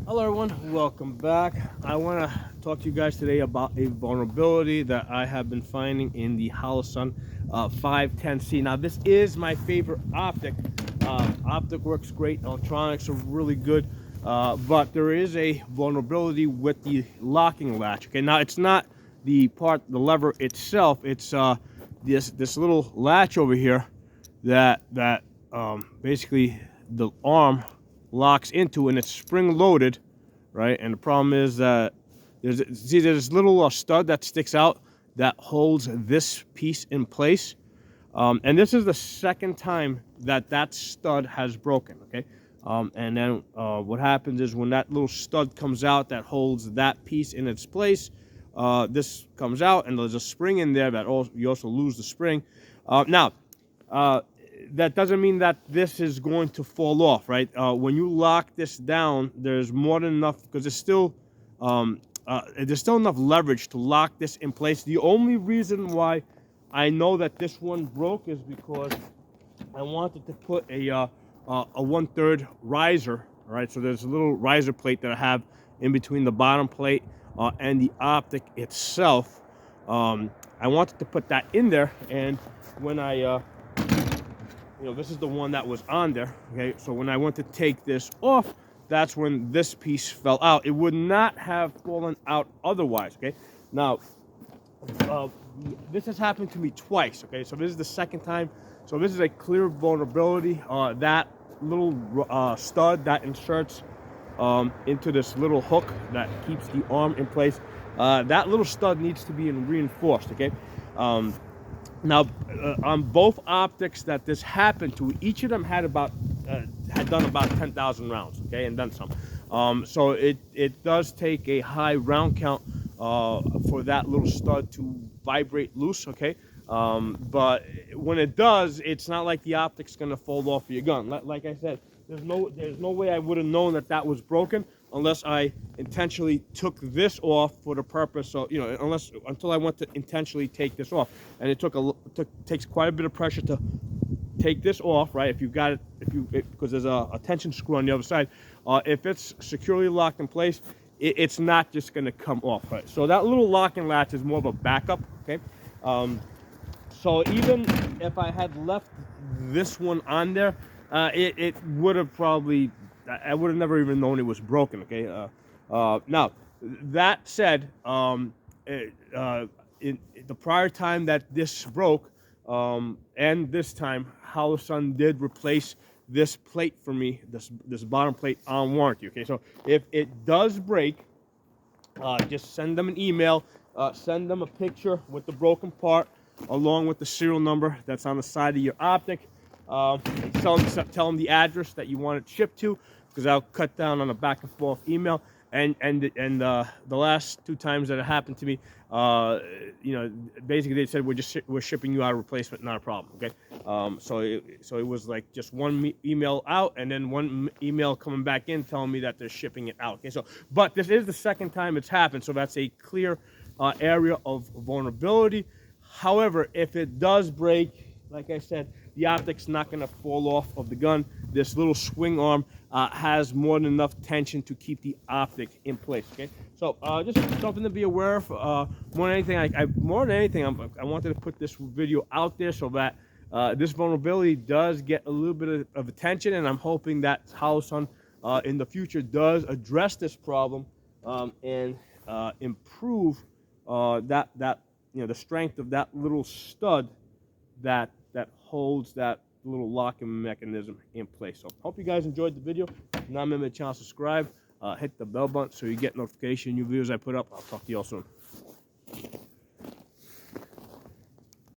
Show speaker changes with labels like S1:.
S1: Hello everyone, welcome back. I want to talk to you guys today about a vulnerability that I have been finding in the Holosun 510C. Now this is my favorite optic. Optic works great, electronics are really good, but there is a vulnerability with the locking latch. Okay, now it's not the lever itself, it's this little latch over here that basically the arm locks into, and it's spring loaded, right? And the problem is that there's this little stud that sticks out that holds this piece in place, and this is the second time that that stud has broken. Okay, and then what happens is when that little stud comes out that holds that piece in its place, this comes out and there's a spring in there that you also lose the spring. Now that doesn't mean that this is going to fall off, right? When you lock this down, there's more than enough, because there's still enough leverage to lock this in place. The only reason why I know that this one broke is because I wanted to put a 1/3 riser, right? So there's a little riser plate that I have in between the bottom plate and the optic itself. I wanted to put that in there, and when I this is the one that was on there. Okay, so when I went to take this off, that's when this piece fell out. It would not have fallen out otherwise. Okay, now this has happened to me twice. Okay, so this is the second time. So this is a clear vulnerability. That little stud that inserts into this little hook that keeps the arm in place, that little stud needs to be reinforced. Okay. Now, on both optics that this happened to, each of them had done about 10,000 rounds, okay, and then some. So it does take a high round count for that little stud to vibrate loose, okay. But when it does, it's not like the optic's gonna fall off of your gun. Like I said, there's no way I would have known that that was broken unless I intentionally took this off for the purpose of, until I went to intentionally take this off. And it takes quite a bit of pressure to take this off, right? If you've got it, because there's a tension screw on the other side. If it's securely locked in place, it's not just gonna come off, right? So that little locking latch is more of a backup, okay? So even if I had left this one on there, it would have probably, I would have never even known it was broken, okay? Now, that said, in the prior time that this broke, and this time, Holosun did replace this plate for me, this bottom plate, on warranty, okay? So if it does break, just send them an email, send them a picture with the broken part, along with the serial number that's on the side of your optic. Tell them the address that you want it shipped to, because I'll cut down on a back and forth email. And the last two times that it happened to me, basically they said we're shipping you out a replacement, not a problem. Okay, so it was like just one email out and then one email coming back in telling me that they're shipping it out. Okay, so but this is the second time it's happened, so that's a clear area of vulnerability. However, if it does break, like I said, the optic's not going to fall off of the gun. This little swing arm has more than enough tension to keep the optic in place. Okay, so just something to be aware of. More than anything, I wanted to put this video out there so that this vulnerability does get a little bit of attention, and I'm hoping that Holosun in the future does address this problem and improve the strength of that little stud that holds that little locking mechanism in place. So hope you guys enjoyed the video. If not, remember the channel, subscribe, hit the bell button so you get notification new videos I put up. I'll talk to you all soon.